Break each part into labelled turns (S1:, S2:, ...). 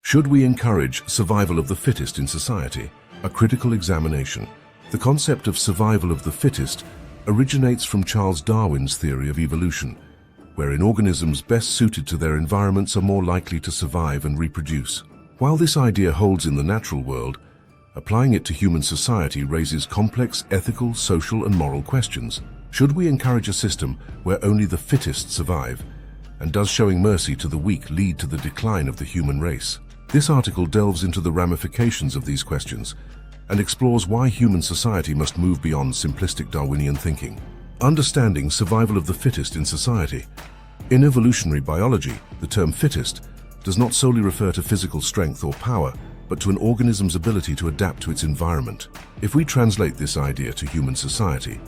S1: Should we encourage survival of the fittest in society? A critical examination. The concept of survival of the fittest originates from Charles Darwin's theory of evolution, wherein organisms best suited to their environments are more likely to survive and reproduce. While this idea holds in the natural world, applying it to human society raises complex ethical, social, and moral questions. Should we encourage a system where only the fittest survive? And does showing mercy to the weak lead to the decline of the human race? This article delves into the ramifications of these questions and explores why human society must move beyond simplistic Darwinian thinking. Understanding survival of the fittest in society. In evolutionary biology, the term fittest does not solely refer to physical strength or power, but to an organism's ability to adapt to its environment. If we translate this idea to human society,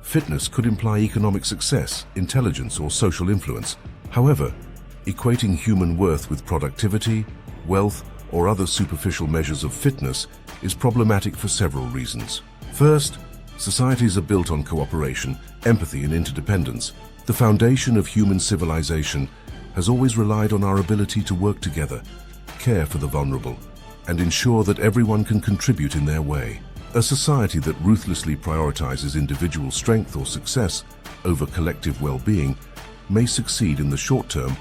S1: fitness could imply economic success, intelligence, or social influence. However, equating human worth with productivity, wealth, or other superficial measures of fitness is problematic for several reasons. First, societies are built on cooperation, empathy, and interdependence. The foundation of human civilization has always relied on our ability to work together, care for the vulnerable, and ensure that everyone can contribute in their way. A society that ruthlessly prioritizes individual strength or success over collective well-being may succeed in the short term,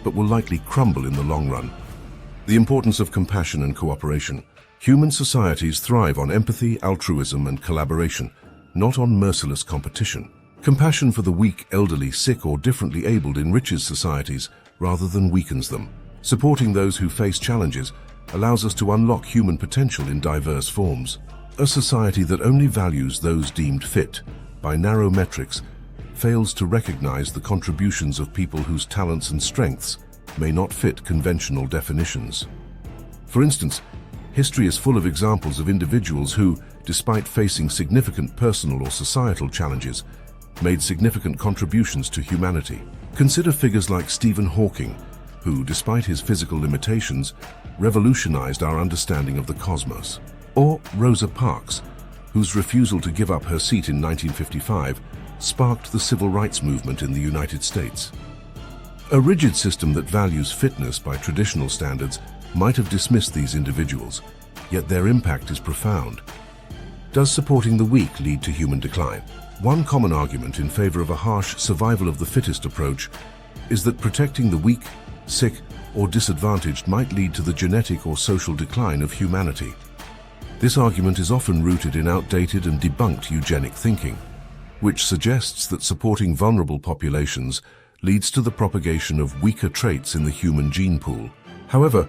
S1: but will likely crumble in the long run. The importance of compassion and cooperation. Human societies thrive on empathy, altruism, and collaboration, not on merciless competition. Compassion for the weak, elderly, sick, or differently abled enriches societies rather than weakens them. Supporting those who face challenges allows us to unlock human potential in diverse forms. A society that only values those deemed fit by narrow metrics fails to recognize the contributions of people whose talents and strengths may not fit conventional definitions. For instance, history is full of examples of individuals who, despite facing significant personal or societal challenges, made significant contributions to humanity. Consider figures like Stephen Hawking, who, despite his physical limitations, revolutionized our understanding of the cosmos. Or Rosa Parks, whose refusal to give up her seat in 1955 sparked the civil rights movement in the United States. A rigid system that values fitness by traditional standards might have dismissed these individuals, yet their impact is profound. Does supporting the weak lead to human decline? One common argument in favor of a harsh survival of the fittest approach is that protecting the weak, sick, or disadvantaged might lead to the genetic or social decline of humanity. This argument is often rooted in outdated and debunked eugenic thinking, which suggests that supporting vulnerable populations leads to the propagation of weaker traits in the human gene pool. However,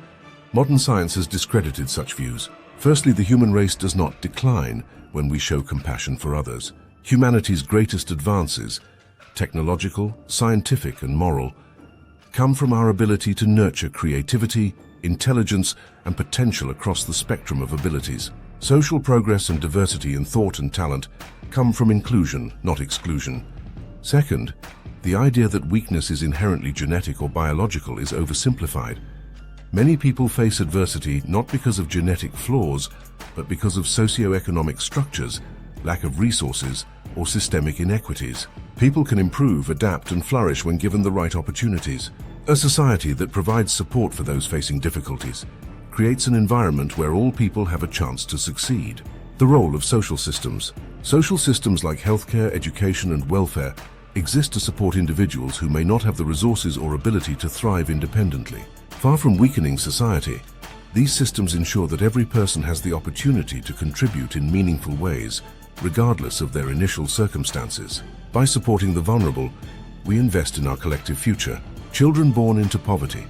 S1: modern science has discredited such views. Firstly, the human race does not decline when we show compassion for others. Humanity's greatest advances, technological, scientific, and moral, come from our ability to nurture creativity, intelligence, and potential across the spectrum of abilities. Social progress and diversity in thought and talent come from inclusion, not exclusion. Second, the idea that weakness is inherently genetic or biological is oversimplified. Many people face adversity not because of genetic flaws, but because of socioeconomic structures, lack of resources, or systemic inequities. People can improve, adapt, and flourish when given the right opportunities. A society that provides support for those facing difficulties creates an environment where all people have a chance to succeed. The role of social systems. Social systems like healthcare, education, and welfare exist to support individuals who may not have the resources or ability to thrive independently. Far from weakening society, these systems ensure that every person has the opportunity to contribute in meaningful ways, regardless of their initial circumstances. By supporting the vulnerable, we invest in our collective future. Children born into poverty,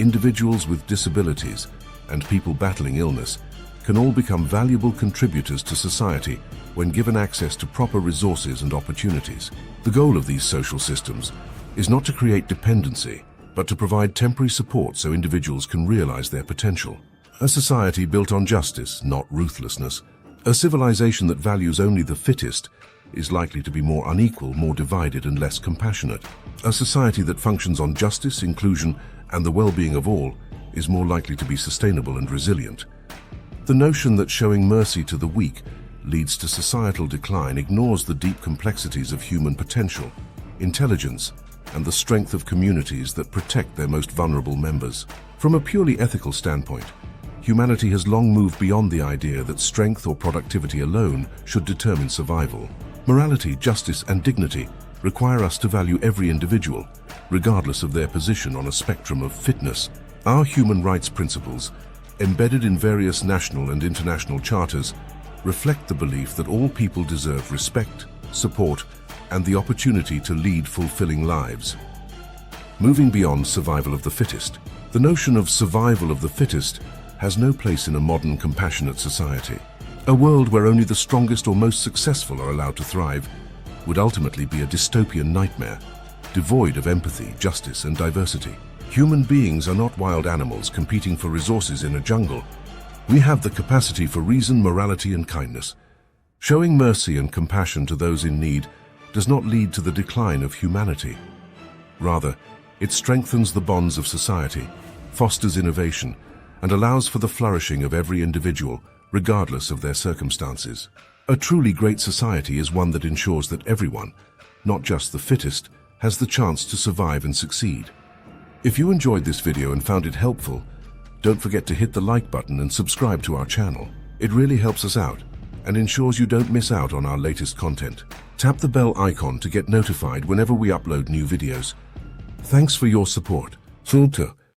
S1: individuals with disabilities, and people battling illness can all become valuable contributors to society when given access to proper resources and opportunities. The goal of these social systems is not to create dependency, but to provide temporary support so individuals can realize their potential. A society built on justice, not ruthlessness. A civilization that values only the fittest is likely to be more unequal, more divided, and less compassionate. A society that functions on justice, inclusion, and the well-being of all is more likely to be sustainable and resilient. The notion that showing mercy to the weak leads to societal decline ignores the deep complexities of human potential, intelligence, and the strength of communities that protect their most vulnerable members. From a purely ethical standpoint, humanity has long moved beyond the idea that strength or productivity alone should determine survival. Morality, justice, and dignity require us to value every individual, regardless of their position on a spectrum of fitness. Our human rights principles, embedded in various national and international charters, reflect the belief that all people deserve respect, support, and the opportunity to lead fulfilling lives. Moving beyond survival of the fittest, the notion of survival of the fittest has no place in a modern, compassionate society. A world where only the strongest or most successful are allowed to thrive would ultimately be a dystopian nightmare, devoid of empathy, justice, and diversity. Human beings are not wild animals competing for resources in a jungle. We have the capacity for reason, morality, and kindness. Showing mercy and compassion to those in need does not lead to the decline of humanity. Rather, it strengthens the bonds of society, fosters innovation, and allows for the flourishing of every individual, regardless of their circumstances. A truly great society is one that ensures that everyone, not just the fittest, has the chance to survive and succeed. If you enjoyed this video and found it helpful, don't forget to hit the like button and subscribe to our channel. It really helps us out and ensures you don't miss out on our latest content. Tap the bell icon to get notified whenever we upload new videos. Thanks for your support. Filter.